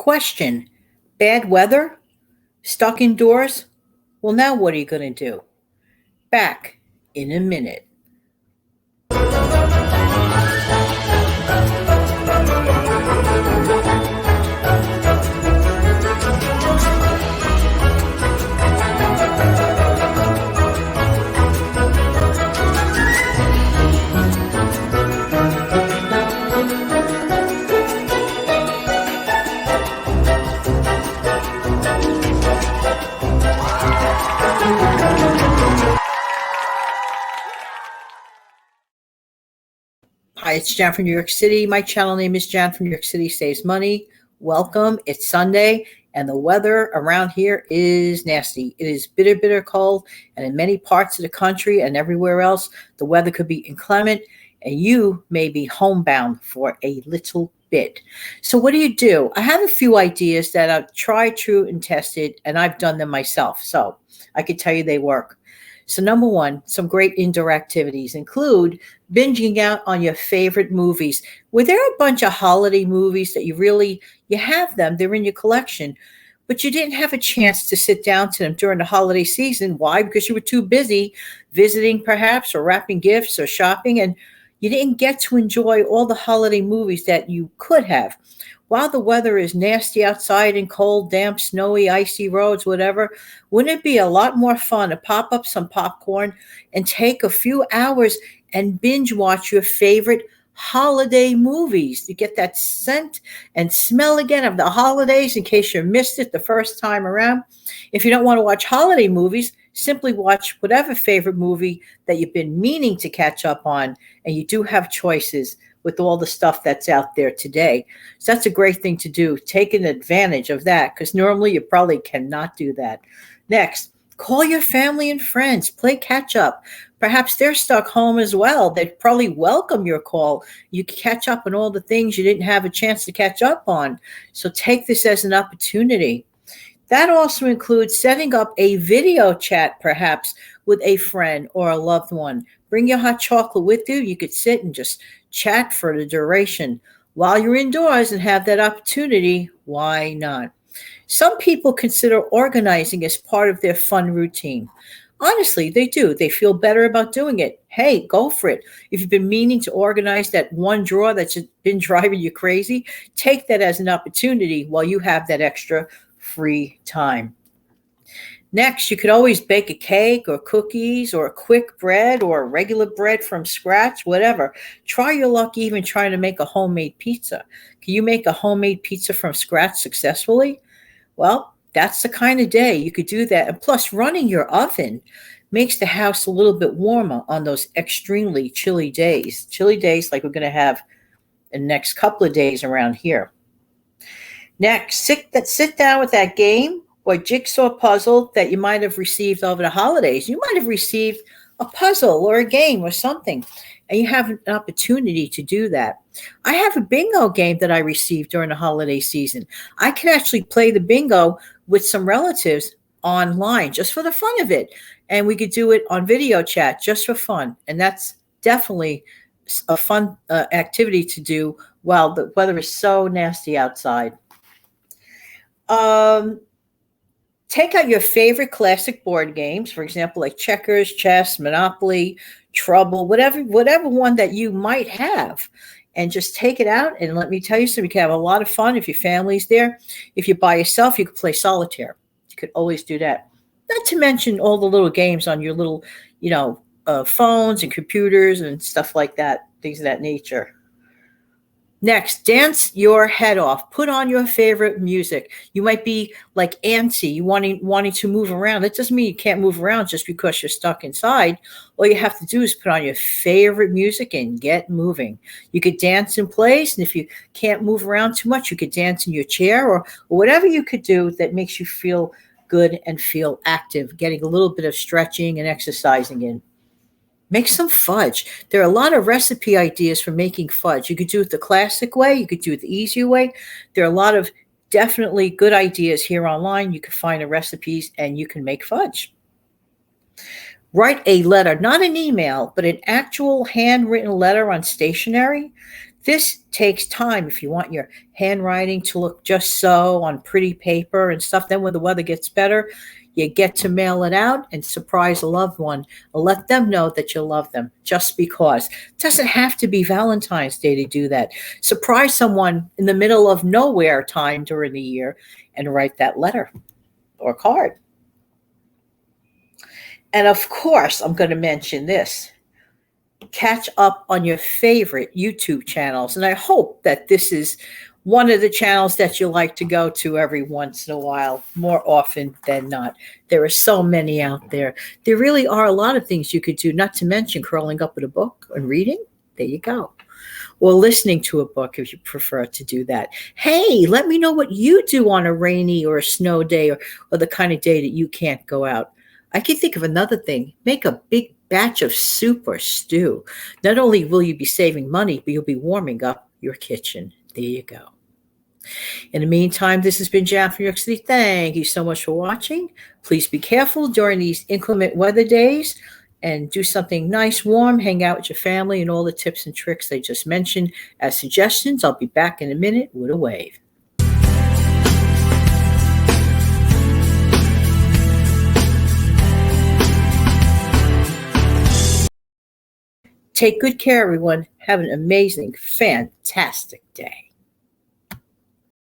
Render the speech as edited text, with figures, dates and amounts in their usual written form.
Question: bad weather? Stuck indoors? Well, now what are you going to do? Back in a minute. Hi, it's Jan from New York City. My channel name is Jan from New York City Saves Money. Welcome. It's Sunday, and the weather around here is nasty. It is bitter, bitter cold, and in many parts of the country and everywhere else, the weather could be inclement, and you may be homebound for a little bit. So what do? I have a few ideas that I've tried, true, and tested, and I've done them myself, so I can tell you they work. So number one, some great indoor activities include binging out on your favorite movies. Were there a bunch of holiday movies that you have them, they're in your collection, but you didn't have a chance to sit down to them during the holiday season? Why? Because you were too busy visiting perhaps, or wrapping gifts or shopping, and you didn't get to enjoy all the holiday movies that you could have. While the weather is nasty outside and cold, damp, snowy, icy roads, whatever, wouldn't it be a lot more fun to pop up some popcorn and take a few hours and binge watch your favorite holiday movies to get that scent and smell again of the holidays in case you missed it the first time around? If you don't want to watch holiday movies, simply watch whatever favorite movie that you've been meaning to catch up on, and you do have choices with all the stuff that's out there today. So that's a great thing to do. Taking advantage of that, because normally you probably cannot do that. Next, call your family and friends. Play catch up. Perhaps they're stuck home as well. They'd probably welcome your call. You can catch up on all the things you didn't have a chance to catch up on. So take this as an opportunity. That also includes setting up a video chat, perhaps, with a friend or a loved one. Bring your hot chocolate with you. You could sit and just chat for the duration. While you're indoors and have that opportunity, why not? Some people consider organizing as part of their fun routine. Honestly, they do. They feel better about doing it. Hey, go for it. If you've been meaning to organize that one drawer that's been driving you crazy, take that as an opportunity while you have that extra free time. Next, you could always bake a cake or cookies or a quick bread or regular bread from scratch, whatever. Try your luck even trying to make a homemade pizza. Can you make a homemade pizza from scratch successfully? Well, that's the kind of day you could do that. And plus, running your oven makes the house a little bit warmer on those extremely chilly days. Chilly days like we're going to have in the next couple of days around here. Next, sit down with that game or jigsaw puzzle that you might have received over the holidays. You might have received a puzzle or a game or something, and you have an opportunity to do that. I have a bingo game that I received during the holiday season. I can actually play the bingo with some relatives online just for the fun of it, and we could do it on video chat just for fun, and that's definitely a fun activity to do while the weather is so nasty outside. Take out your favorite classic board games, for example, like checkers, chess, Monopoly, Trouble, whatever one that you might have, and just take it out. And let me tell you something, you can have a lot of fun if your family's there. If you're by yourself, you can play solitaire. You could always do that. Not to mention all the little games on your little, phones and computers and stuff like that, things of that nature. Next, dance your head off. Put on your favorite music. You might be like antsy, you wanting to move around. That doesn't mean you can't move around just because you're stuck inside. All you have to do is put on your favorite music and get moving. You could dance in place, and if you can't move around too much, you could dance in your chair or whatever you could do that makes you feel good and feel active, getting a little bit of stretching and exercising in. Make some fudge. There are a lot of recipe ideas for making fudge. You could do it the classic way. You could do it the easier way. There are a lot of definitely good ideas here online. You can find the recipes and you can make fudge. Write a letter, not an email, but an actual handwritten letter on stationery. This takes time if you want your handwriting to look just so on pretty paper and stuff. Then when the weather gets better, you get to mail it out and surprise a loved one or let them know that you love them just because. It doesn't have to be Valentine's Day to do that. Surprise someone in the middle of nowhere time during the year and write that letter or card. And of course, I'm going to mention this. Catch up on your favorite YouTube channels. And I hope that this is one of the channels that you like to go to every once in a while, more often than not. There are so many out there. There really are a lot of things you could do, not to mention curling up with a book and reading. There you go. Or listening to a book if you prefer to do that. Hey, let me know what you do on a rainy or a snow day or the kind of day that you can't go out. I can think of another thing. Make a big batch of soup or stew. Not only will you be saving money, but you'll be warming up your kitchen. There you go. In the meantime, this has been Jan from New York City. Thank you so much for watching. Please be careful during these inclement weather days and do something nice, warm, hang out with your family and all the tips and tricks I just mentioned as suggestions. I'll be back in a minute with a wave. Take good care, everyone. Have an amazing, fantastic day.